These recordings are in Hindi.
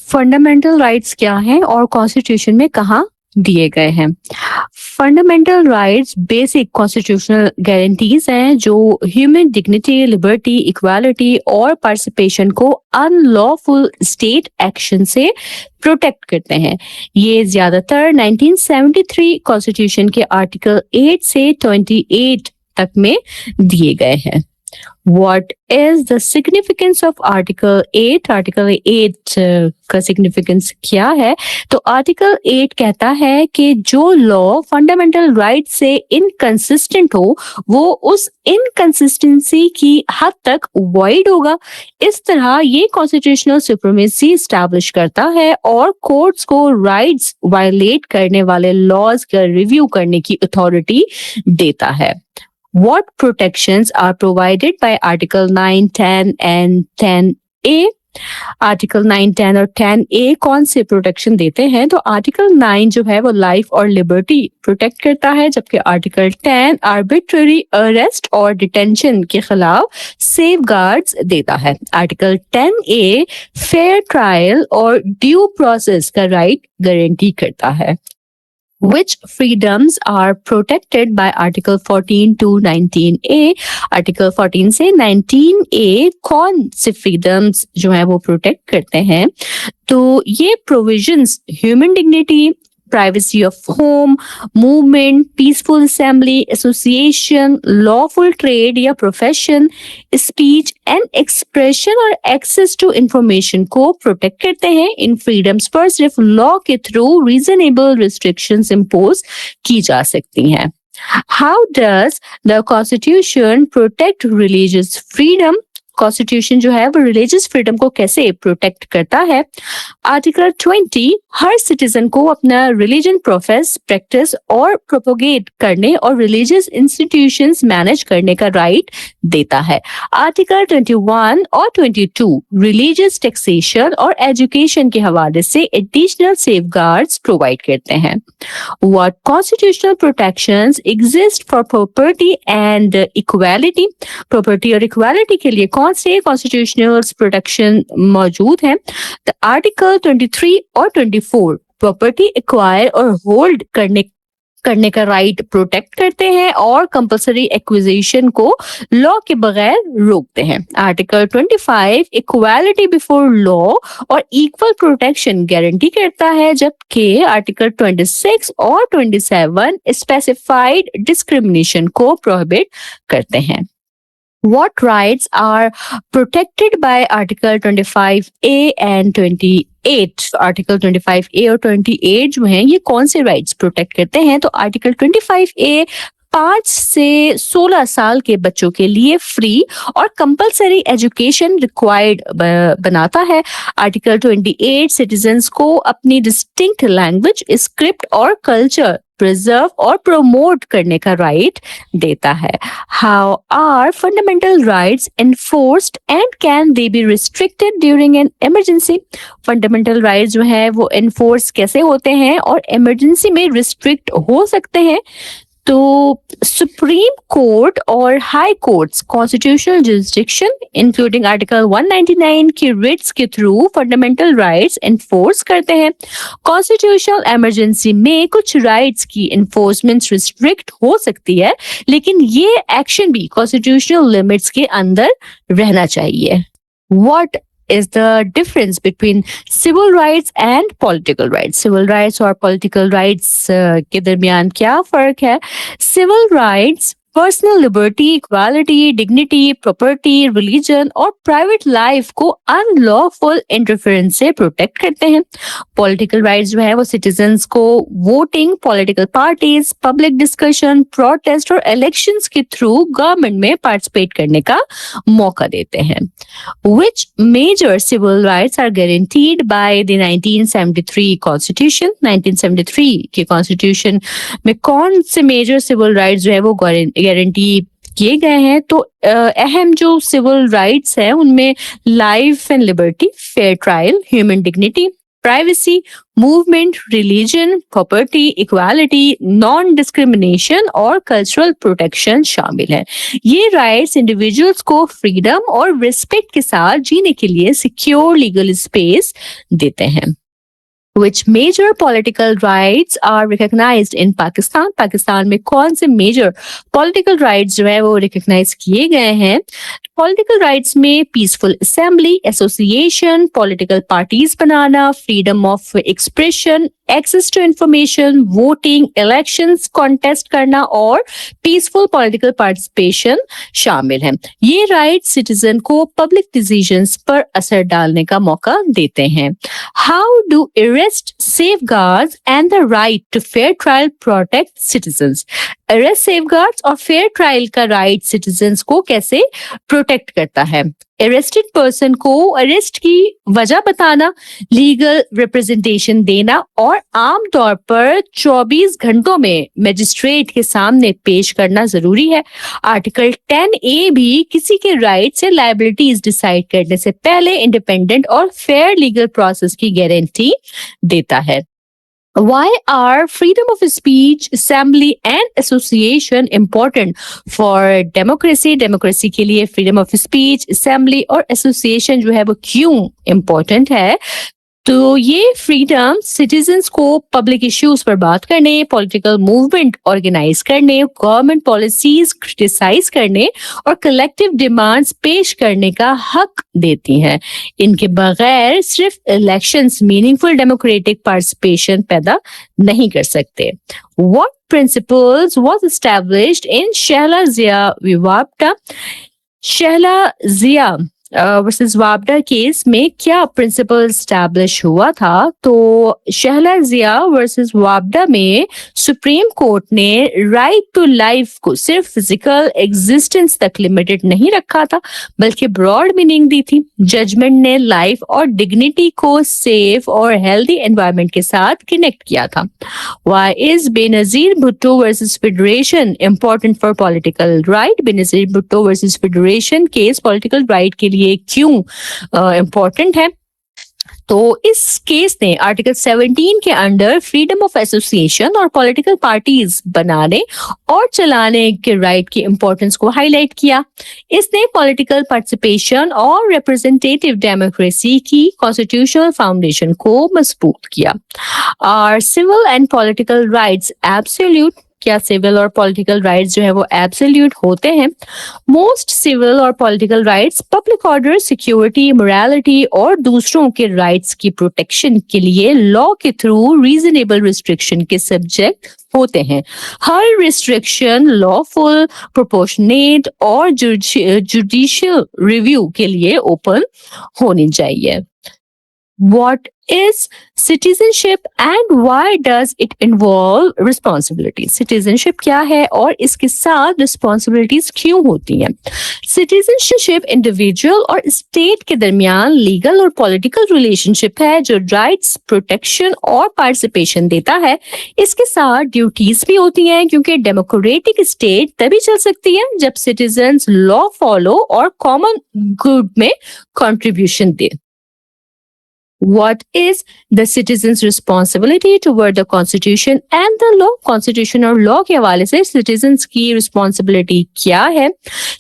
फंडामेंटल राइट्स क्या हैं और कॉन्स्टिट्यूशन में कहाँ दिए गए हैं? Fundamental rights basic constitutional guarantees हैं जो ह्यूमन डिग्निटी, लिबर्टी, इक्वालिटी और पार्टिसिपेशन को अनलॉफुल स्टेट एक्शन से प्रोटेक्ट करते हैं। ये ज्यादातर 1973 कॉन्स्टिट्यूशन के आर्टिकल 8 से 28 तक में दिए गए हैं। What is the significance of Article 8? Article 8 का significance क्या है? तो Article 8 कहता है कि जो लॉ फंडामेंटल राइट से इनकंसिस्टेंट हो वो उस इनकंसिस्टेंसी की हद तक वॉइड होगा। इस तरह ये कॉन्स्टिट्यूशनल सुप्रीमेसी स्टैब्लिश करता है और कोर्ट्स को राइट्स वायलेट करने वाले लॉज का रिव्यू करने की अथॉरिटी देता है। What protections are provided by Article 9, 10 and 10A? Article 9, 10 और 10A कौन से प्रोटेक्शन देते हैं? तो आर्टिकल 9 जो है वो लाइफ और लिबर्टी प्रोटेक्ट करता है, जबकि आर्टिकल 10 आर्बिट्ररी अरेस्ट और डिटेंशन के खिलाफ सेफगार्ड्स देता है। आर्टिकल 10A फेयर ट्रायल और ड्यू प्रोसेस का राइट गारंटी करता है। Which freedoms are protected by Article 14 to 19A? Article 14 से 19A कौन से freedoms जो है वो प्रोटेक्ट करते हैं? तो ये provisions human dignity, privacy of home, movement, peaceful assembly, association, lawful trade या profession, speech and expression और access to information को प्रोटेक्ट करते हैं। इन freedoms पर सिर्फ लॉ के थ्रू reasonable restrictions impose की जा सकती हैं। How does the Constitution protect religious freedom? Constitution जो है वो रिलीजियस फ्रीडम को कैसे प्रोटेक्ट करता है? आर्टिकल 20 हर सिटीजन को अपना रिलीजन प्रोफेस, प्रैक्टिस और प्रोपोगेट करने और रिलीजियस इंस्टीट्यूशंस मैनेज करने का राइट देता है। आर्टिकल 21 और 22 रिलीजियस टैक्सेशन और एजुकेशन के हवाले से एडिशनल सेफगार्ड्स प्रोवाइड करते हैं। What constitutional protections exist for property and equality? Property और इक्वालिटी के लिए कौन से कॉन्स्टिट्यूशनल प्रोटेक्शन मौजूद हैं? तो आर्टिकल 23 और 24 प्रॉपर्टी एक्वायर और होल्ड करने का राइट प्रोटेक्ट करते हैं और कंपलसरी एक्विजिशन को लॉ के बगैर रोकते हैं। आर्टिकल 25 इक्वालिटी बिफोर लॉ और इक्वल प्रोटेक्शन गारंटी करता है, जबकि आर्टिकल 26 और 27 स्पेसिफाइड डिस्क्रिमिनेशन को प्रोहिबिट करते हैं। What rights are protected by Article 25A and 28? Article 25A और 28 जो हैं ये कौन से राइट्स प्रोटेक्ट करते हैं? तो आर्टिकल 25A 5 से 16 साल के बच्चों के लिए फ्री और कंपलसरी एजुकेशन रिक्वायर्ड बनाता है। आर्टिकल 28 सिटीजन्स को अपनी डिस्टिंक्ट लैंग्वेज, स्क्रिप्ट और कल्चर प्रिजर्व और प्रमोट करने का राइट देता है। How are fundamental rights enforced and can they be restricted during an emergency? Fundamental rights जो है वो एनफोर्स कैसे होते हैं और इमरजेंसी में रिस्ट्रिक्ट हो सकते हैं? तो सुप्रीम कोर्ट और high courts constitutional jurisdiction including article 199 की रिट्स के थ्रू फंडामेंटल राइट्स एनफोर्स करते हैं। कॉन्स्टिट्यूशनल इमरजेंसी में कुछ राइट्स की एनफोर्समेंट रिस्ट्रिक्ट हो सकती है, लेकिन ये एक्शन भी कॉन्स्टिट्यूशनल लिमिट्स के अंदर रहना चाहिए। What is the difference between civil rights and political rights? Civil rights और political rights के दरमियान क्या फर्क है? Civil rights personal liberty, equality, dignity, property, religion और प्राइवेट लाइफ को अनलॉफुल इंटरफेरेंस से प्रोटेक्ट करते हैं। पॉलिटिकल राइट्स जो है वो सिटीजन्स को voting, political parties, public discussion, protest और इलेक्शंस के थ्रू गवर्नमेंट में पार्टिसिपेट करने का मौका देते हैं। Which major civil rights are guaranteed by the 1973 Constitution? 1973 के कॉन्स्टिट्यूशन में कौन से मेजर सिविल राइट्स जो है वो गारंटी किए गए हैं? तो अहम जो सिविल राइट्स हैं उनमें life and liberty, fair trial, human dignity, privacy, movement, religion, property, equality, non discrimination और कल्चरल प्रोटेक्शन शामिल है। ये राइट्स इंडिविजुअल्स को फ्रीडम और रिस्पेक्ट के साथ जीने के लिए सिक्योर लीगल स्पेस देते हैं। Which major political rights are recognized in Pakistan? Pakistan में कौन से मेजर पॉलिटिकल राइट्स जो है वो रिकॉग्नाइज किए गए हैं? पॉलिटिकल राइट्स में peaceful assembly, association, political parties बनाना, freedom of expression, access to information, voting, elections contest करना और पीसफुल पॉलिटिकल पार्टिसिपेशन शामिल हैं। ये राइट्स सिटीजन को पब्लिक डिसीजंस पर असर डालने का मौका देते हैं। How do arrest, safeguards and the right to fair trial protect citizens? Arrest, safeguards और फेयर ट्रायल का राइट सिटीजंस को कैसे प्रोटेक्ट करता है? अरेस्टेड पर्सन को अरेस्ट की वजह बताना, लीगल रिप्रेजेंटेशन देना और आमतौर पर 24 घंटों में मजिस्ट्रेट के सामने पेश करना जरूरी है। आर्टिकल 10A भी किसी के राइट से लायबिलिटीज डिसाइड करने से पहले इंडिपेंडेंट और फेयर लीगल प्रोसेस की गारंटी देता है। Why are freedom of speech, assembly and association important for democracy? Democracy के लिए freedom of speech, assembly और association जो है वो क्यों important है? तो ये फ्रीडम सिटीजन्स को पब्लिक इश्यूज पर बात करने, पॉलिटिकल मूवमेंट ऑर्गेनाइज करने, गवर्नमेंट पॉलिसीज क्रिटिसाइज करने और कलेक्टिव डिमांड्स पेश करने का हक देती हैं। इनके बगैर सिर्फ इलेक्शंस मीनिंगफुल डेमोक्रेटिक पार्टिसिपेशन पैदा नहीं कर सकते। What principles was established in Shehla Zia विवादा? शहला जिया वर्सेस वाबडा केस में क्या प्रिंसिपल स्टैब्लिश हुआ था? तो शहला जिया वर्सेस वाबडा में सुप्रीम कोर्ट ने राइट टू लाइफ को सिर्फ फिजिकल एग्जिस्टेंस तक लिमिटेड नहीं रखा था, बल्कि ब्रॉड मीनिंग दी थी। जजमेंट ने लाइफ और डिग्निटी को सेफ और हेल्दी एनवायरनमेंट के साथ कनेक्ट किया था। Why is Benazir Bhutto versus Federation important for political right? Benazir Bhutto versus Federation case political right के लिए क्यों इम्पोर्टेंट है? तो इस केस ने आर्टिकल 17 के अंडर फ्रीडम ऑफ एसोसिएशन और पॉलिटिकल पार्टीज बनाने और चलाने के राइट की इंपॉर्टेंस को हाईलाइट किया। इसने पॉलिटिकल पार्टिसिपेशन और रिप्रेजेंटेटिव डेमोक्रेसी की कॉन्स्टिट्यूशनल फाउंडेशन को मजबूत किया। Are civil and political rights absolute? क्या सिविल और पॉलिटिकल राइट्स जो है वो एब्सोल्यूट होते हैं? मोस्ट सिविल और political rights public order, security, morality और दूसरों के राइट्स की प्रोटेक्शन के लिए लॉ के थ्रू रीजनेबल रिस्ट्रिक्शन के सब्जेक्ट होते हैं। हर रिस्ट्रिक्शन लॉफुल, प्रोपोर्शनेट और जुडिशियल रिव्यू के लिए ओपन होनी चाहिए। What is citizenship and why does it involve responsibilities? Citizenship क्या है और इसके साथ responsibilities क्यों होती हैं? Citizenship individual और state के दरमियान legal और political relationship है जो rights, protection और participation देता है। इसके साथ duties भी होती हैं क्योंकि democratic state तभी चल सकती है जब citizens law follow और common good में contribution दें। What is the citizens' responsibility toward the constitution and the law? Constitution और law के हवाले से citizens की responsibility क्या है?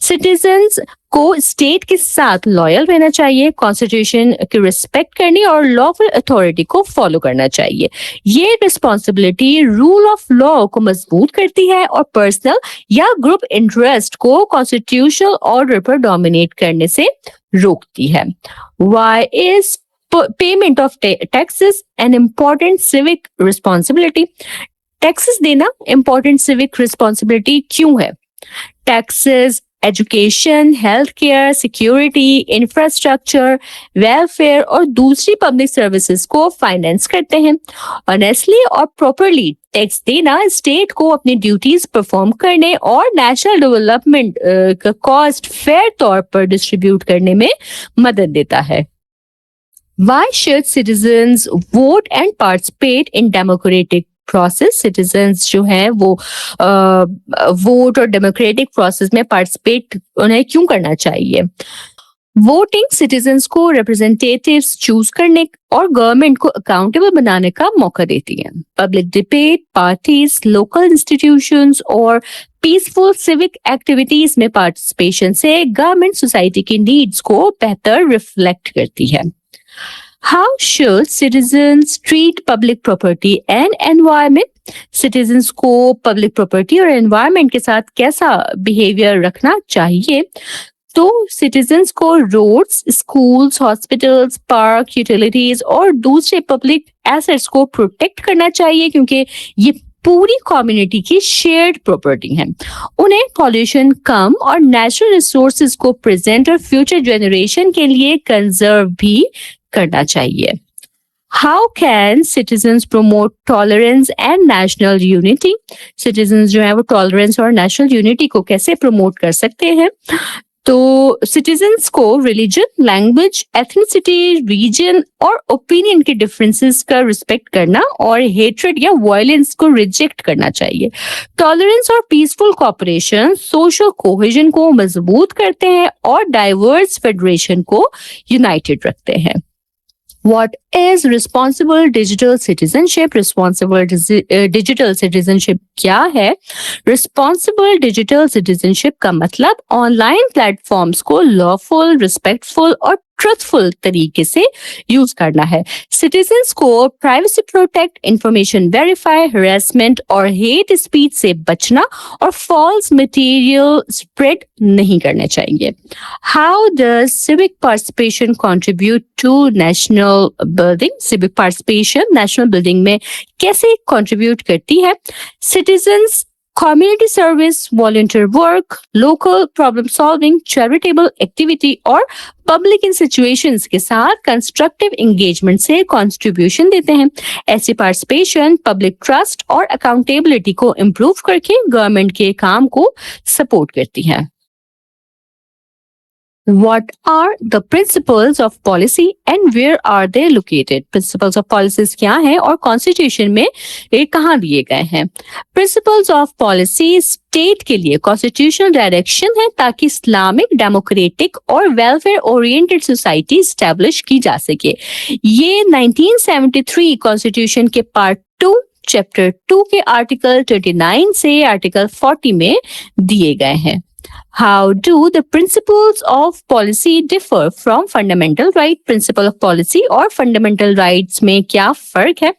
Citizens को state के साथ loyal रहना चाहिए, constitution की respect करनी और lawful authority को follow करना चाहिए। ये responsibility rule of law को मजबूत करती है और personal या group interest को constitutional order पर dominate करने से रोकती है। Why is payment of taxes an important civic responsibility? Taxes देना important civic responsibility क्यों है? Taxes education, health care, security, infrastructure, welfare और दूसरी पब्लिक सर्विसेज को फाइनेंस करते हैं। ऑनेस्टली और प्रॉपरली टैक्स देना स्टेट को अपनी ड्यूटीज परफॉर्म करने और नेशनल डेवलपमेंट का कॉस्ट फेयर तौर पर डिस्ट्रीब्यूट करने में मदद देता है। Why should citizens vote and participate in democratic process? Citizens जो है वो वोट और डेमोक्रेटिक प्रोसेस में पार्टिसिपेट उन्हें क्यों करना चाहिए? वोटिंग सिटीजन्स को रिप्रेजेंटेटिव्स चूज करने और गवर्नमेंट को अकाउंटेबल बनाने का मौका देती है। Public debate, parties, local institutions और पीसफुल सिविक एक्टिविटीज में पार्टिसिपेशन से गवर्नमेंट सोसाइटी की नीड्स को बेहतर रिफ्लेक्ट करती है। How should citizens treat public property and environment? Citizens को public property और environment के साथ कैसा behavior रखना चाहिए? तो सिटीजन्स को roads, schools, hospitals, park, utilities और दूसरे पब्लिक एसेट्स को प्रोटेक्ट करना चाहिए, क्योंकि ये पूरी कम्युनिटी की शेयर्ड प्रॉपर्टी है। उन्हें पॉल्यूशन कम और नेचुरल रिसोर्सेज को प्रेजेंट और फ्यूचर जनरेशन के लिए कंजर्व भी करना चाहिए। How can citizens promote tolerance and national unity? Citizens जो है वो टॉलरेंस और नेशनल यूनिटी को कैसे प्रमोट कर सकते हैं? तो सिटीजन्स को रिलीजन, लैंग्वेज, एथनिसिटी, रीजन और ओपिनियन के डिफरेंसेस का रिस्पेक्ट करना और हेट्रेड या वायलेंस को रिजेक्ट करना चाहिए। टॉलरेंस और पीसफुल कोऑपरेशन सोशल कोहेजन को मजबूत करते हैं और डाइवर्स फेडरेशन को यूनाइटेड रखते हैं। What is responsible digital citizenship? Responsible digital citizenship क्या है? Responsible digital citizenship का मतलब ऑनलाइन प्लेटफॉर्म्स को लॉफुल, रिस्पेक्टफुल और ट्रुथफुल तरीके से यूज करना है। सिटीजन्स को privacy protect, information verify, harassment और हेट स्पीच से बचना और फॉल्स मटेरियल स्प्रेड नहीं करने चाहिए। How does civic participation contribute to national building? Civic participation national building में कैसे कंट्रीब्यूट करती है? Citizens community service, volunteer work, local problem solving, charitable activity और पब्लिक इन सिचुएशंस के साथ कंस्ट्रक्टिव एंगेजमेंट से कंट्रीब्यूशन देते हैं। ऐसी पार्टिसिपेशन पब्लिक ट्रस्ट और अकाउंटेबिलिटी को इम्प्रूव करके गवर्नमेंट के काम को सपोर्ट करती है। What are the principles of policy and where are they located? Principles of policies क्या है और कॉन्स्टिट्यूशन में ये कहाँ दिए गए हैं? Principles of policy स्टेट के लिए कॉन्स्टिट्यूशनल डायरेक्शन है ताकि इस्लामिक, डेमोक्रेटिक और वेलफेयर ओरिएंटेड सोसाइटी स्टैब्लिश की जा सके। ये 1973 कॉन्स्टिट्यूशन के पार्ट 2 चैप्टर 2 के आर्टिकल 29 से आर्टिकल 40 में दिए गए हैं। How do the principles of policy differ from fundamental right? Principle of policy और fundamental rights में क्या फर्क है?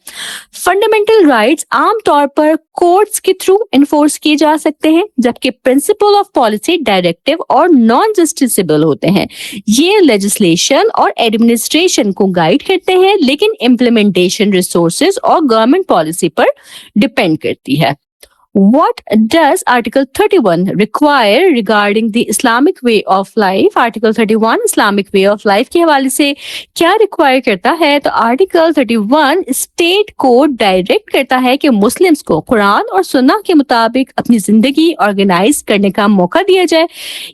Fundamental rights आमतौर पर कोर्ट्स के थ्रू इन्फोर्स किए जा सकते हैं, जबकि principle of policy डायरेक्टिव और नॉन जस्टिसेबल होते हैं। ये लेजिस्लेशन और एडमिनिस्ट्रेशन को गाइड करते हैं, लेकिन इम्प्लीमेंटेशन रिसोर्सेज और गवर्नमेंट पॉलिसी पर डिपेंड करती है। What does Article 31 require regarding the Islamic way of life? Article 31 Islamic way of life के हवाले से क्या रिक्वायर करता है? तो Article 31 स्टेट को डायरेक्ट करता है कि मुस्लिम्स को कुरान और सुन्ना के मुताबिक अपनी जिंदगी ऑर्गेनाइज करने का मौका दिया जाए।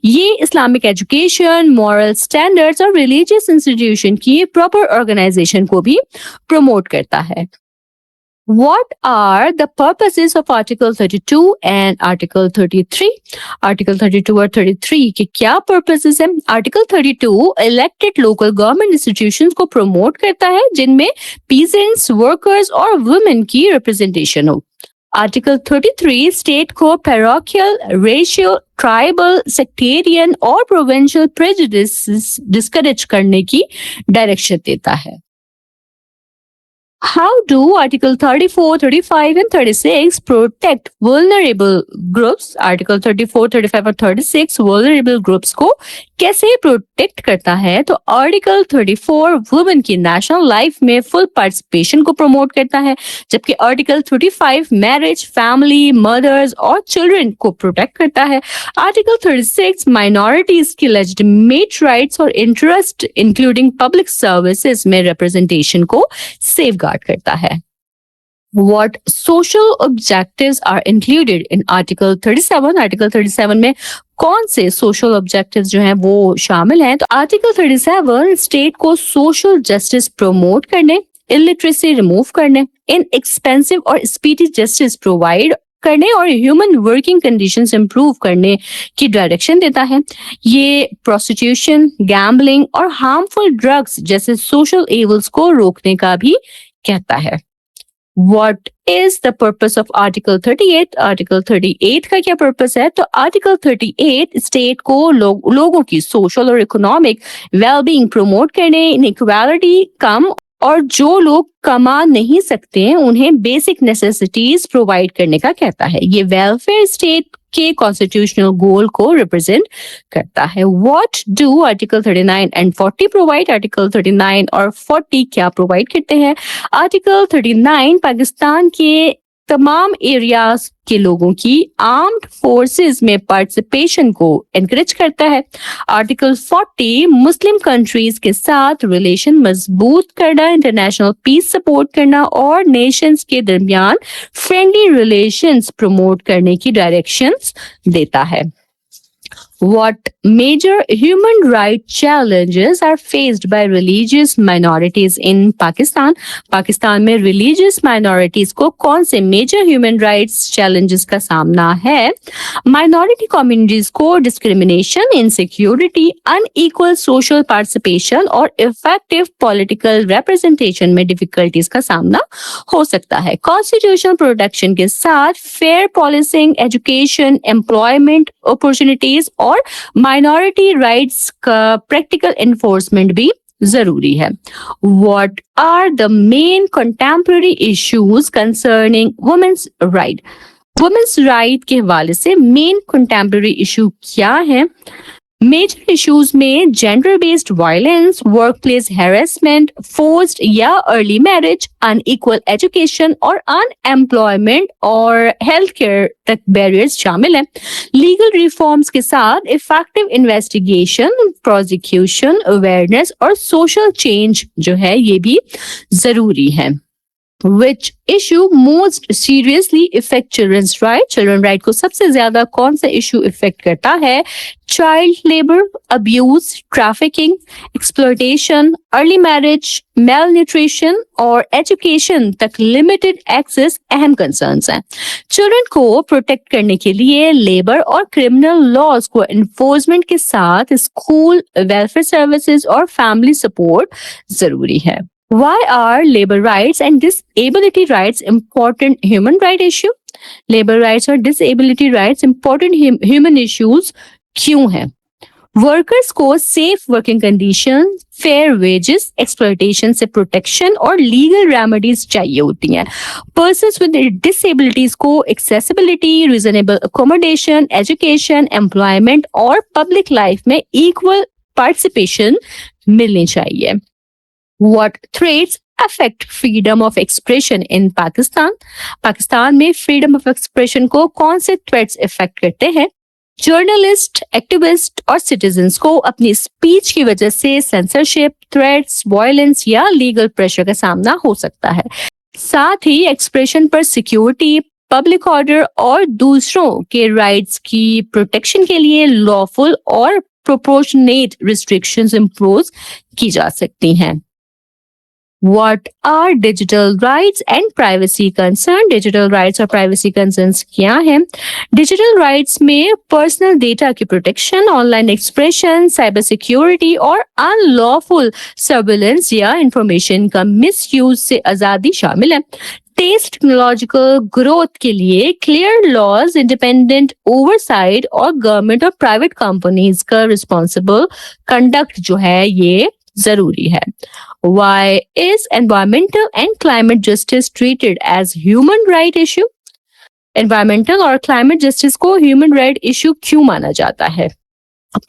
ये इस्लामिक एजुकेशन, मॉरल स्टैंडर्ड्स और रिलीजियस इंस्टीट्यूशन की प्रॉपर ऑर्गेनाइजेशन को भी प्रमोट करता है। What are the purposes of Article 32 and Article 33? Article 32 और 33 के क्या purposes हैं? Article 32 elected local government institutions को promote करता है जिनमें peasants, workers और women की representation हो। Article 33 स्टेट को parochial, racial, tribal, sectarian और provincial prejudices discourage करने की डायरेक्शन देता है। How do Article 34, 35 and 36 protect vulnerable groups? Article 34, 35 और 36 vulnerable groups को कैसे प्रोटेक्ट करता है? तो Article 34 वुमेन की नेशनल लाइफ में फुल पार्टिसिपेशन को प्रमोट करता है, जबकि Article 35 मैरिज, फैमिली, मदर्स और चिल्ड्रन को प्रोटेक्ट करता है। Article 36 माइनॉरिटीज की लेजिटिमेट राइट्स और इंटरेस्ट इंक्लूडिंग पब्लिक सर्विसेज में रिप्रेजेंटेशन को सेफगार्ड करता है। What social objectives are included in Article 37? Article 37 में कौन से सोशल ऑब्जेक्टिव्स जो हैं वो शामिल हैं? तो आर्टिकल 37 स्टेट को सोशल जस्टिस प्रमोट करने, इलिटरेसी रिमूव करने, इनएक्सपेंसिव और स्पीडी जस्टिस प्रोवाइड करने और ह्यूमन वर्किंग कंडीशंस इंप्रूव करने की डायरेक्शन देता है। ये प्रोस्टिट्यूशन, गैम्बलिंग और हार्मफुल ड्रग्स जैसे सोशल इवल्स को रोकने का भी कहता है। What is the purpose of Article 38? Article 38 का क्या पर्पस है? तो Article 38 स्टेट को लोगों की सोशल और इकोनॉमिक वेलबींग प्रमोट करने, इनइक्वालिटी कम और जो लोग कमा नहीं सकते हैं उन्हें बेसिक नेसेसिटीज प्रोवाइड करने का कहता है। ये वेलफेयर स्टेट के कॉन्स्टिट्यूशनल गोल को रिप्रेजेंट करता है। What do article 39 and 40 provide? Article 39 और 40 क्या प्रोवाइड करते हैं? आर्टिकल 39 पाकिस्तान के तमाम एरियाज के लोगों की आर्म्ड फोर्सेस में पार्टिसिपेशन को एनकरेज करता है। आर्टिकल 40 मुस्लिम कंट्रीज के साथ रिलेशन मजबूत करना, इंटरनेशनल पीस सपोर्ट करना और नेशंस के दरमियान फ्रेंडली रिलेशंस प्रमोट करने की डायरेक्शंस देता है। What major human rights challenges are faced by religious minorities in Pakistan? Pakistan में religious minorities को कौन से major human rights challenges का सामना है? Minority communities को discrimination, insecurity, unequal social participation और effective political representation में difficulties का सामना हो सकता है। Constitutional protection के साथ fair policing, education, employment opportunities और माइनॉरिटी राइट्स का प्रैक्टिकल एनफोर्समेंट भी जरूरी है। What are the main contemporary issues concerning women's right? Women's right के हवाले से मेन कंटेम्पररी इशू क्या है? मेजर इश्यूज में gender based violence, work place harassment, forced या अर्ली मैरिज, अनइक्वल एजुकेशन और अनएम्प्लॉयमेंट और हेल्थ केयर तक बैरियर्स शामिल हैं। लीगल रिफॉर्म्स के साथ इफेक्टिव इन्वेस्टिगेशन, प्रोसिक्यूशन, अवेयरनेस और सोशल चेंज जो है ये भी जरूरी है। Which issue most seriously affect children's right? Children right को सबसे ज्यादा कौन सा इशू इफेक्ट करता है? Child labor, abuse, trafficking, exploitation, early marriage, malnutrition और education तक limited access अहम concerns हैं। Children को प्रोटेक्ट करने के लिए लेबर और क्रिमिनल लॉज को एनफोर्समेंट के साथ स्कूल, वेलफेयर सर्विसेज और फैमिली सपोर्ट जरूरी है। Why are labor rights and disability rights important human right issue? Labor rights और disability rights important human issues क्यों हैं? वर्कर्स को safe working condition, fair wages, exploitation से प्रोटेक्शन और लीगल रेमेडीज चाहिए होती हैं। पर्सन्स विद डिसेबिलिटीज को accessibility, reasonable accommodation, education, employment और पब्लिक लाइफ में इक्वल पार्टिसिपेशन मिलनी चाहिए। What threats affect freedom of expression in Pakistan? Pakistan में freedom of expression को कौन से threats affect करते हैं? जर्नलिस्ट, एक्टिविस्ट और सिटीजन्स को अपनी स्पीच की वजह से सेंसरशिप, थ्रेट्स, वायलेंस या लीगल प्रेशर का सामना हो सकता है। साथ ही एक्सप्रेशन पर सिक्योरिटी, पब्लिक ऑर्डर और दूसरों के राइट्स की प्रोटेक्शन के लिए लॉफुल और प्रोपोर्शनेट रिस्ट्रिक्शंस इम्पोज की जा सकती हैं। What are digital rights and privacy concern? Digital rights और privacy concerns क्या हैं? Digital rights में personal data की protection, online expression, cyber security और unlawful surveillance या information का misuse से आजादी शामिल है। तेज टेक्नोलॉजिकल ग्रोथ के लिए क्लियर लॉज, इंडिपेंडेंट ओवरसाइट और गवर्नमेंट और प्राइवेट कंपनीज का रिस्पॉन्सिबल कंडक्ट जो है ये जरूरी है। Why is environmental and climate justice treated as human right issue? Environmental और climate justice को human right issue क्यों माना जाता है?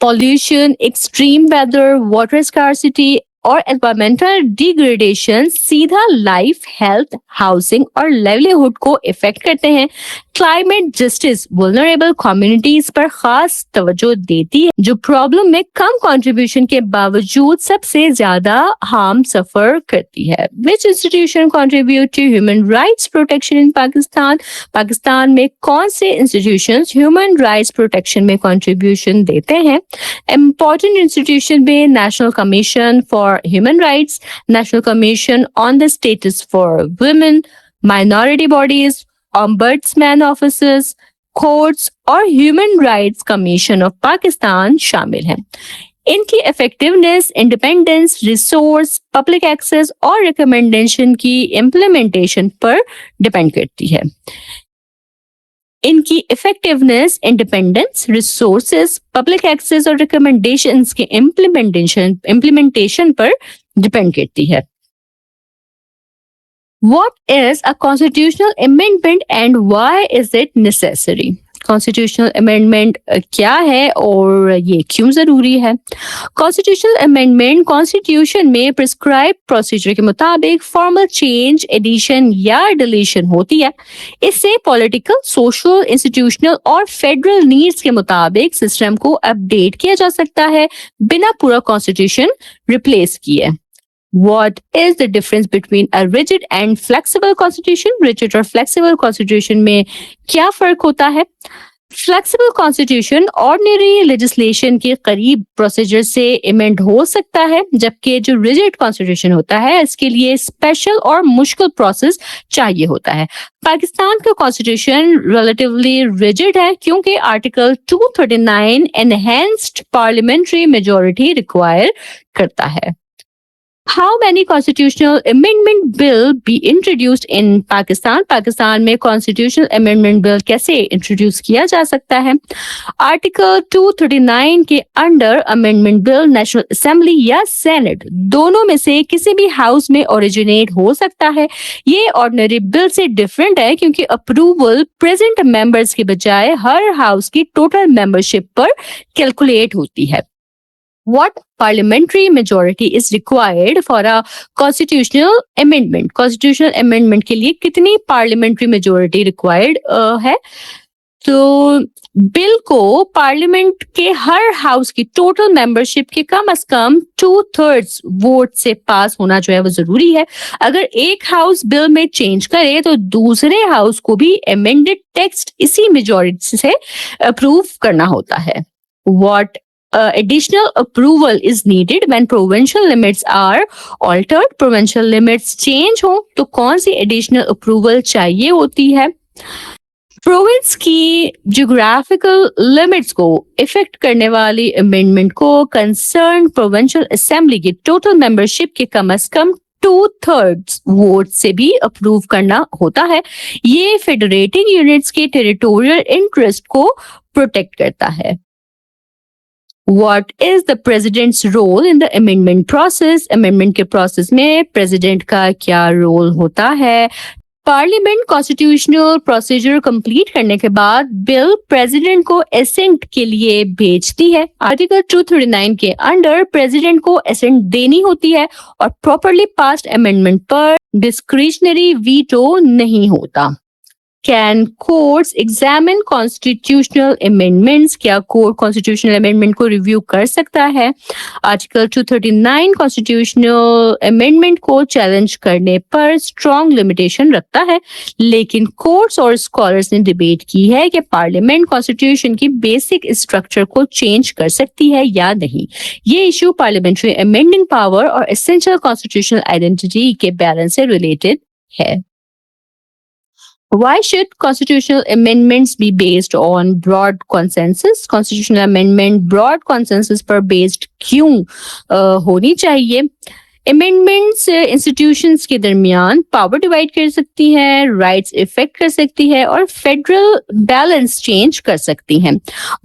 Pollution, extreme weather, water scarcity और environmental degradation सीधा लाइफ, हेल्थ, हाउसिंग और लाइवलीहुड को इफेक्ट करते हैं। क्लाइमेट जस्टिस वल्नरेबल कम्युनिटीज पर खास तवज्जो देती है जो प्रॉब्लम में कम कंट्रीब्यूशन के बावजूद सबसे ज्यादा हार्म सफर करती है। Which institution contribute to human rights protection in Pakistan? Pakistan में कौन से इंस्टीट्यूशंस ह्यूमन राइट्स प्रोटेक्शन में कंट्रीब्यूशन देते हैं? इम्पोर्टेंट इंस्टीट्यूशन में national commission for human rights, national commission on the status for women, minority bodies, ombudsman officers, courts और human rights commission of Pakistan शामिल हैं। इनकी effectiveness, independence, resource, public access और रिकमेंडेशन की इम्प्लीमेंटेशन पर डिपेंड करती है। इनकी effectiveness, independence, resources, public access और रिकमेंडेशंस के इम्प्लीमेंटेशन पर डिपेंड करती है। What is a constitutional amendment and why is it necessary? Constitutional amendment क्या है और ये क्यों जरूरी है? कॉन्स्टिट्यूशनल अमेंडमेंट कॉन्स्टिट्यूशन में प्रिस्क्राइब प्रोसीजर के मुताबिक फॉर्मल चेंज, एडिशन या डिलीशन होती है। इससे पॉलिटिकल, सोशल, इंस्टीट्यूशनल और फेडरल नीड्स के मुताबिक सिस्टम को अपडेट किया जा सकता है बिना पूरा कॉन्स्टिट्यूशन रिप्लेस किए। What is the difference between a rigid and flexible constitution? Rigid और flexible constitution में क्या फर्क होता है? फ्लेक्सिबल कॉन्स्टिट्यूशन ऑर्डिनरी लेजिस्लेशन के करीब प्रोसीजर से इमेंड हो सकता है, जबकि जो रिजिड कॉन्स्टिट्यूशन होता है इसके लिए स्पेशल और मुश्किल प्रोसेस चाहिए होता है। पाकिस्तान का कॉन्स्टिट्यूशन रिलेटिवली रिजिड है क्योंकि article 239 enhanced parliamentary majority require करता है। How many constitutional amendment bill be introduced in Pakistan? Pakistan में constitutional amendment bill कैसे introduce किया जा सकता है? आर्टिकल 239 के under amendment bill national assembly या सेनेट दोनों में से किसी भी हाउस में ओरिजिनेट हो सकता है। ये ऑर्डिनरी बिल से डिफरेंट है क्योंकि अप्रूवल प्रेजेंट मेंबर्स के बजाय हर हाउस की टोटल मेंबरशिप पर कैलकुलेट होती है। What parliamentary majority is required for a constitutional amendment? Constitutional amendment के लिए कितनी parliamentary majority required है? तो बिल को पार्लियामेंट के हर हाउस की टोटल मेंबरशिप के कम से कम 2/3 वोट से पास होना जो है वो जरूरी है। अगर एक हाउस बिल में चेंज करे तो दूसरे हाउस को भी अमेंडेड टेक्स्ट इसी मेजॉरिटी से अप्रूव करना होता है। What additional approval is needed when provincial limits are altered? Provincial limits change हो तो कौन सी additional approval चाहिए होती है? प्रोविंस की जियोग्राफिकल लिमिट्स को इफेक्ट करने वाली अमेंडमेंट को कंसर्न प्रोविंशियल असेंबली की टोटल मेंबरशिप के कम से कम 2/3 वोट से भी अप्रूव करना होता है। ये फेडरेटिंग यूनिट्स के टेरिटोरियल इंटरेस्ट को प्रोटेक्ट करता है। What is the president's role in the amendment process? Amendment के प्रोसेस में प्रेसिडेंट का क्या रोल होता है? पार्लियामेंट कॉन्स्टिट्यूशनल प्रोसीजर कंप्लीट करने के बाद बिल प्रेसिडेंट को एसेंट के लिए भेजती है। आर्टिकल 239 के अंडर प्रेसिडेंट को एसेंट देनी होती है और प्रॉपरली पास्ड अमेंडमेंट पर डिस्क्रिशनरी वीटो नहीं होता। Can courts examine constitutional amendments? क्या कोर्ट कॉन्स्टिट्यूशनल अमेंडमेंट को रिव्यू कर सकता है? आर्टिकल 239 कॉन्स्टिट्यूशनल अमेंडमेंट को चैलेंज करने पर स्ट्रॉन्ग लिमिटेशन रखता है, लेकिन कोर्ट्स और स्कॉलर्स ने डिबेट की है कि पार्लियामेंट कॉन्स्टिट्यूशन की बेसिक स्ट्रक्चर को चेंज कर सकती है या नहीं। ये इशू पार्लियामेंट्री अमेंडिंग पावर और एसेंशियल कॉन्स्टिट्यूशनल आइडेंटिटी के बैलेंस से रिलेटेड है। Why should constitutional amendments be based on broad consensus? Constitutional amendment broad consensus पर based क्यों होनी चाहिए? Amendments institutions के दरमियान पावर डिवाइड कर सकती है, राइट्स इफेक्ट कर सकती है और फेडरल बैलेंस चेंज कर सकती हैं।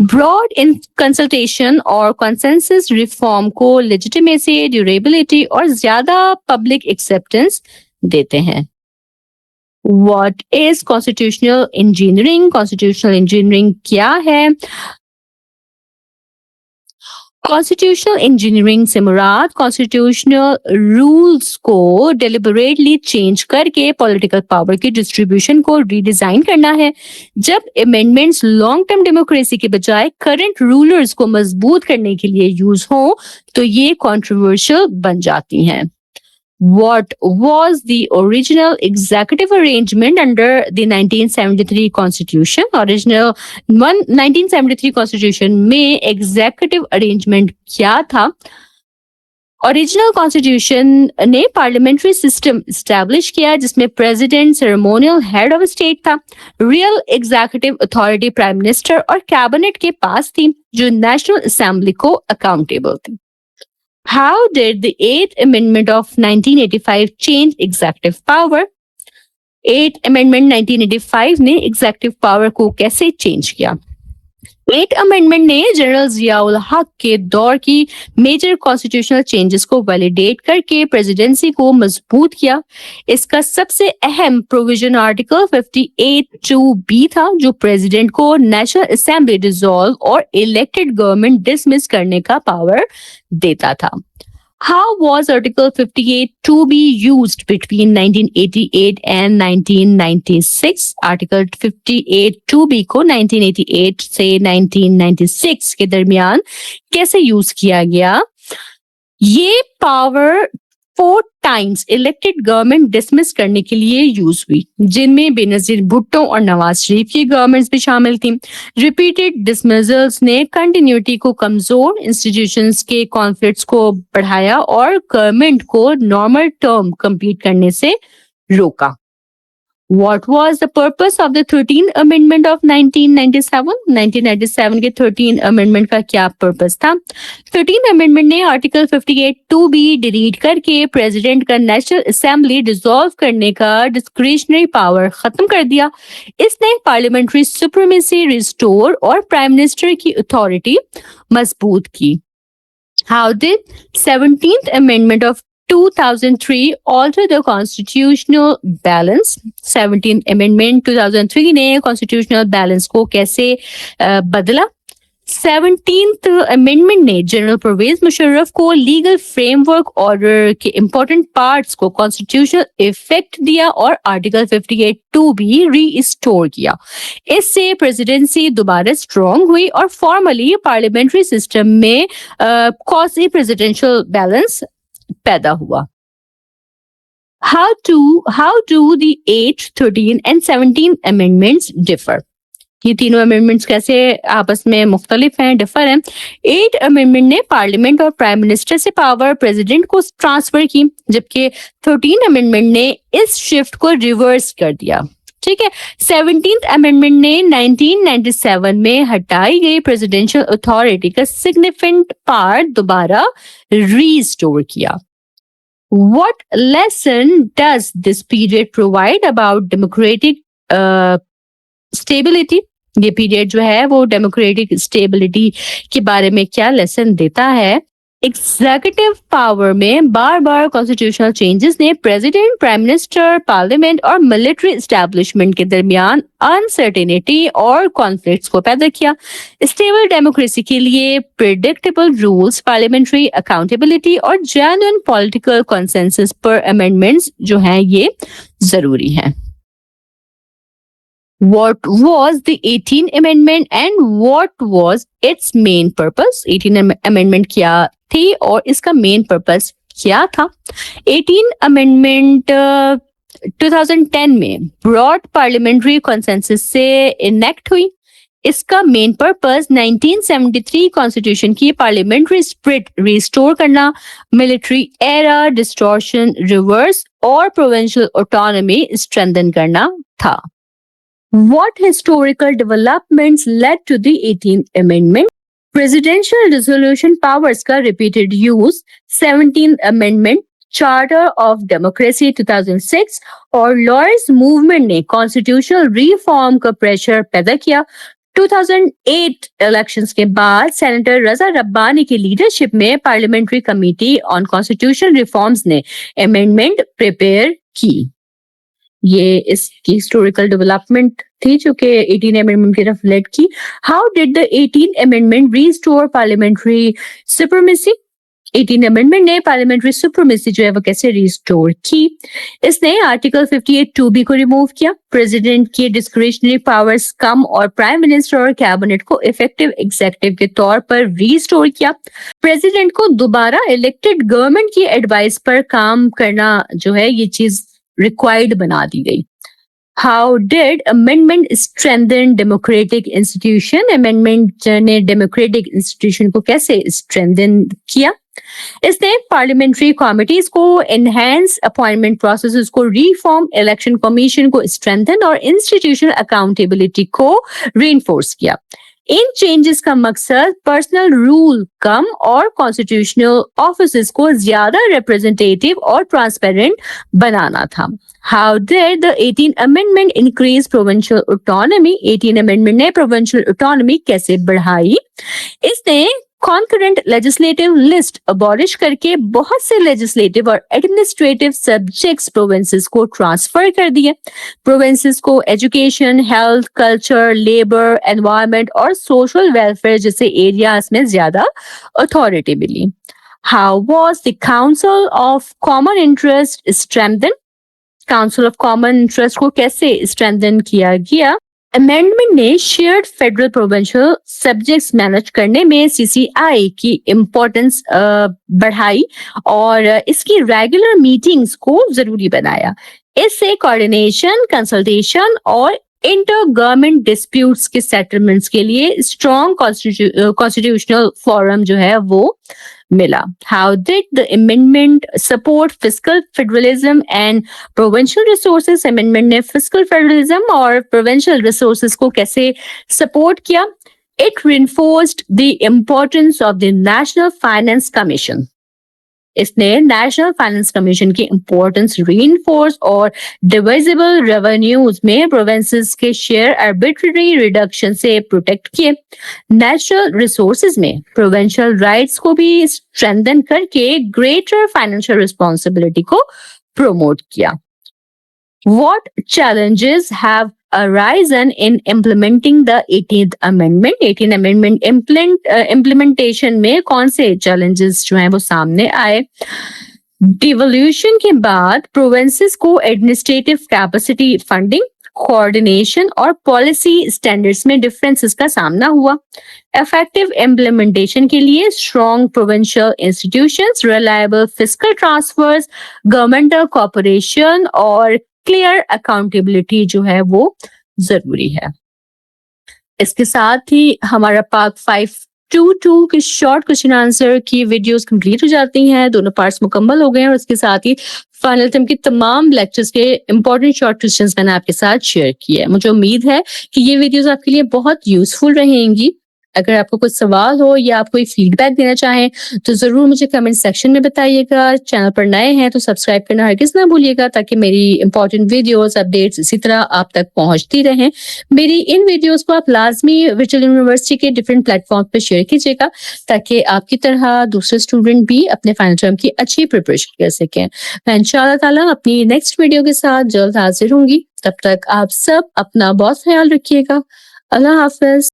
ब्रॉड इन कंसल्टेशन और कंसेंसस रिफॉर्म को लेजिटिमेसी, ड्यूरेबिलिटी और ज्यादा पब्लिक एक्सेप्टेंस देते हैं। What is constitutional engineering? Constitutional engineering क्या है? कॉन्स्टिट्यूशनल इंजीनियरिंग से मुराद कॉन्स्टिट्यूशनल रूल्स को डेलिबरेटली चेंज करके पॉलिटिकल पावर की डिस्ट्रीब्यूशन को रीडिजाइन करना है। जब अमेंडमेंट्स लॉन्ग टर्म डेमोक्रेसी के बजाय करंट रूलर्स को मजबूत करने के लिए यूज हो तो ये कंट्रोवर्शियल बन जाती हैं। What was the original executive arrangement under the 1973 Constitution? Original 1973 Constitution में executive arrangement क्या था? ओरिजिनल कॉन्स्टिट्यूशन ने पार्लियामेंट्री सिस्टम स्टैब्लिश किया जिसमें president ceremonial head of state था, real executive authority prime minister और कैबिनेट के पास थी जो नेशनल असेंबली को अकाउंटेबल थी। How did the 8th amendment of 1985 change executive power? 8th amendment 1985 ने एग्जीक्यूटिव पावर को कैसे चेंज किया? 8th अमेंडमेंट ने जनरल जियाउल हक के दौर की मेजर कॉन्स्टिट्यूशनल चेंजेस को वैलिडेट करके प्रेसिडेंसी को मजबूत किया। इसका सबसे अहम प्रोविजन आर्टिकल 58(2)(b था जो प्रेसिडेंट को नेशनल असेंबली डिसॉल्व और इलेक्टेड गवर्नमेंट डिसमिस करने का पावर देता था। How was Article 58(2)(b used between 1988 and 1996? Article 58(2)(b को 1988 से 1996 के दरमियान कैसे यूज किया गया? ये power 4 times elected government dismiss करने के लिए यूज हुई, जिनमें बेनजीर भुट्टो और नवाज शरीफ की गवर्नमेंट्स भी शामिल थी। रिपीटेड डिसमिसल्स ने कंटिन्यूटी को कमजोर, इंस्टीट्यूशंस के कॉन्फ्लिक्ट्स को बढ़ाया और गवर्नमेंट को नॉर्मल टर्म कंप्लीट करने से रोका। What was the purpose of the 13th Amendment of 1997? 1997 के 13th Amendment का क्या पर्पस था? 13th Amendment ने आर्टिकल 58(2)(b डिलीट करके प्रेसिडेंट का नेशनल असेंबली डिसॉल्व करने का डिस्क्रिशनरी पावर खत्म कर दिया। इसने पार्लियामेंट्री सुप्रीमेसी रिस्टोर और प्राइम मिनिस्टर की अथॉरिटी मजबूत की। How did 17th Amendment of 2003 alter the constitutional balance? 17th Amendment 2003 ने constitutional balance को कैसे बदला? 17th Amendment ने जनरल परवेज मुशर्रफ को लीगल फ्रेमवर्क ऑर्डर के इंपॉर्टेंट पार्ट्स को कॉन्स्टिट्यूशनल इफेक्ट दिया और आर्टिकल 58(2)(b रीस्टोर किया। इससे प्रेसिडेंसी दोबारा स्ट्रॉन्ग हुई और फॉर्मली पार्लियामेंट्री सिस्टम में क्वासी प्रेसिडेंशियल बैलेंस पैदा हुआ। How do the 8th, 13th and 17th amendments differ? ये तीनों अमेंडमेंट्स कैसे आपस में मुख्तलिफ हैं, डिफर हैं। 8th अमेंडमेंट ने पार्लियामेंट और प्राइम मिनिस्टर से पावर प्रेसिडेंट को ट्रांसफर की, जबकि 13th अमेंडमेंट ने इस शिफ्ट को रिवर्स कर दिया। ठीक है। 17th अमेंडमेंट ने 1997 में हटाई गई प्रेसिडेंशियल अथॉरिटी का सिग्निफिकेंट पार्ट दोबारा रीस्टोर किया। What lesson does this period provide about democratic stability? ये पीरियड जो है वो डेमोक्रेटिक स्टेबिलिटी के बारे में क्या लेसन देता है? एग्जीक्यूटिव पावर में बार बार कॉन्स्टिट्यूशनल चेंजेस ने प्रेसिडेंट, प्राइम मिनिस्टर, पार्लियामेंट और मिलिट्री एस्टैब्लिशमेंट के दरमियान अनसर्टेनिटी और कॉन्फ्लिक्ट्स को पैदा किया। स्टेबल डेमोक्रेसी के लिए प्रेडिक्टेबल रूल्स, पार्लियामेंट्री अकाउंटेबिलिटी और जेन्युइन पॉलिटिकल कंसेंसस पर अमेंडमेंट्स जो हैं ये जरूरी हैं। What was the 18th Amendment and what was its main purpose? 18th Amendment क्या थी और इसका मेन पर्पस क्या था? 18th Amendment 2010 में ब्रॉड पार्लियामेंट्री कंसेंसस से इनेक्ट हुई। इसका मेन पर्पस 1973 कॉन्स्टिट्यूशन की पार्लियामेंट्री स्पिरिट रिस्टोर करना, मिलिट्री एरा डिस्टॉर्शन रिवर्स और प्रोविंशियल ऑटोनॉमी स्ट्रेंथन करना था। What historical developments led to the 18th Amendment? Presidential resolution powers का repeated use, 17th Amendment, Charter of Democracy 2006 और Lawyers Movement ने constitutional reform का pressure पैदा किया। 2008 इलेक्शंस के बाद सेनेटर रजा रब्बानी की लीडरशिप में parliamentary committee on constitution reforms ने अमेंडमेंट प्रिपेयर की। ये इसकी हिस्टोरिकल डेवलपमेंट थी जो कि 18 अमेंडमेंट की तरफ लेड की। How did the 18 amendment restore parliamentary supremacy? 18 amendment ने पार्लियामेंट्री सुप्रीमेसी जो है वो कैसे रिस्टोर की? इसने आर्टिकल 58(2)(b को रिमूव किया, प्रेसिडेंट की डिस्क्रिशनरी पावर्स कम और प्राइम मिनिस्टर और कैबिनेट को इफेक्टिव एग्जीक्यूटिव के तौर पर रिस्टोर किया। प्रेसिडेंट को दोबारा इलेक्टेड गवर्नमेंट की एडवाइस पर काम करना जो है ये चीज रिक्वायर्ड बना दी गई। How did amendment strengthen democratic institution? Amendment ने democratic institution को कैसे strengthen किया? इसने पार्लियामेंट्री कमिटीज को एनहेंस, अपॉइंटमेंट प्रोसेसेस को रिफॉर्म, इलेक्शन कमीशन को स्ट्रेंथन और इंस्टीट्यूशनल अकाउंटेबिलिटी को रीइंफोर्स किया। इन चेंजेस का मकसद पर्सनल रूल कम और कॉन्स्टिट्यूशनल ऑफिसेस को ज्यादा रिप्रेजेंटेटिव और ट्रांसपेरेंट बनाना था। How did the 18 amendment increase provincial autonomy? 18 amendment ने प्रोविंशियल ऑटोनॉमी कैसे बढ़ाई? इसने कॉन्करेंट लेजिस्लेटिव लिस्ट अबॉलिश करके बहुत से लेजिस्लेटिव और एडमिनिस्ट्रेटिव सब्जेक्ट्स प्रोविंसेस को ट्रांसफर कर दिए। प्रोविंसेस को education, health, culture, labour, environment और सोशल वेलफेयर जैसे एरियाज में ज्यादा अथॉरिटी मिली। How was the council of common interest strengthen? Council of common interest को कैसे स्ट्रेंथन किया गया? अमेंडमेंट ने shared federal provincial subjects manage करने में सीसीआई की इम्पोर्टेंस बढ़ाई और इसकी रेगुलर मीटिंग्स को जरूरी बनाया। इससे कोऑर्डिनेशन, कंसल्टेशन और इंटर गवर्नमेंट डिस्प्यूट्स के सेटलमेंट्स के लिए स्ट्रॉन्ग कॉन्स्टिट्यूशनल फोरम जो है वो मिला। How did the amendment support fiscal federalism and provincial resources? Amendment ने फिस्कल फेडरलिज्म और प्रोविंशियल रिसोर्सेज को कैसे सपोर्ट किया? It reinforced the importance of the National Finance Commission. इसने नेशनल फाइनेंस कमीशन की इंपॉर्टेंस रीइंफोर्स और डिविजिबल रेवेन्यूज में प्रोविंसेस के शेयर आर्बिट्रेरी रिडक्शन से प्रोटेक्ट किए। नेचुरल रिसोर्सेज में प्रोविंशियल राइट्स को भी स्ट्रेंथन करके ग्रेटर फाइनेंशियल रिस्पॉन्सिबिलिटी को प्रमोट किया। What challenges have arisen in implementing the 18th Amendment? 18th Amendment implementation में कौन से challenges जो हैं वो सामने आए? डिवोल्यूशन के बाद प्रोविंसेस को एडमिनिस्ट्रेटिव कैपेसिटी, फंडिंग, कोऑर्डिनेशन और पॉलिसी स्टैंडर्ड्स में डिफरेंसेस का सामना हुआ। इफेक्टिव इम्प्लीमेंटेशन के लिए strong provincial institutions, reliable fiscal transfers, governmental corporation और क्लियर अकाउंटेबिलिटी जो है वो जरूरी है। इसके साथ ही हमारा पार्ट 522 के शॉर्ट क्वेश्चन आंसर की वीडियोस कंप्लीट हो जाती हैं। दोनों पार्ट्स मुकम्मल हो गए हैं और इसके साथ ही फाइनल टर्म की तमाम लेक्चर्स के इंपॉर्टेंट शॉर्ट क्वेश्चंस मैंने आपके साथ शेयर किए हैं। मुझे उम्मीद है कि ये वीडियोस आपके लिए बहुत यूजफुल रहेंगी। अगर आपको कोई सवाल हो या आप कोई फीडबैक देना चाहें तो जरूर मुझे कमेंट सेक्शन में बताइएगा। चैनल पर नए हैं तो सब्सक्राइब करना हरगिज ना भूलिएगा ताकि मेरी इंपॉर्टेंट वीडियोस, अपडेट्स इसी तरह आप तक पहुंचती रहें। मेरी इन वीडियोस को आप लाजमी वर्चुअल यूनिवर्सिटी के डिफरेंट प्लेटफॉर्म पर शेयर कीजिएगा ताकि आपकी तरह दूसरे स्टूडेंट भी अपने फाइनल टर्म की अच्छी प्रिपरेशन कर सकें। मैं इंशाअल्लाह ताला अपनी नेक्स्ट वीडियो के साथ जल्द हाजिर होंगी। तब तक आप सब अपना बहुत ख्याल रखिएगा। अल्लाह हाफिज।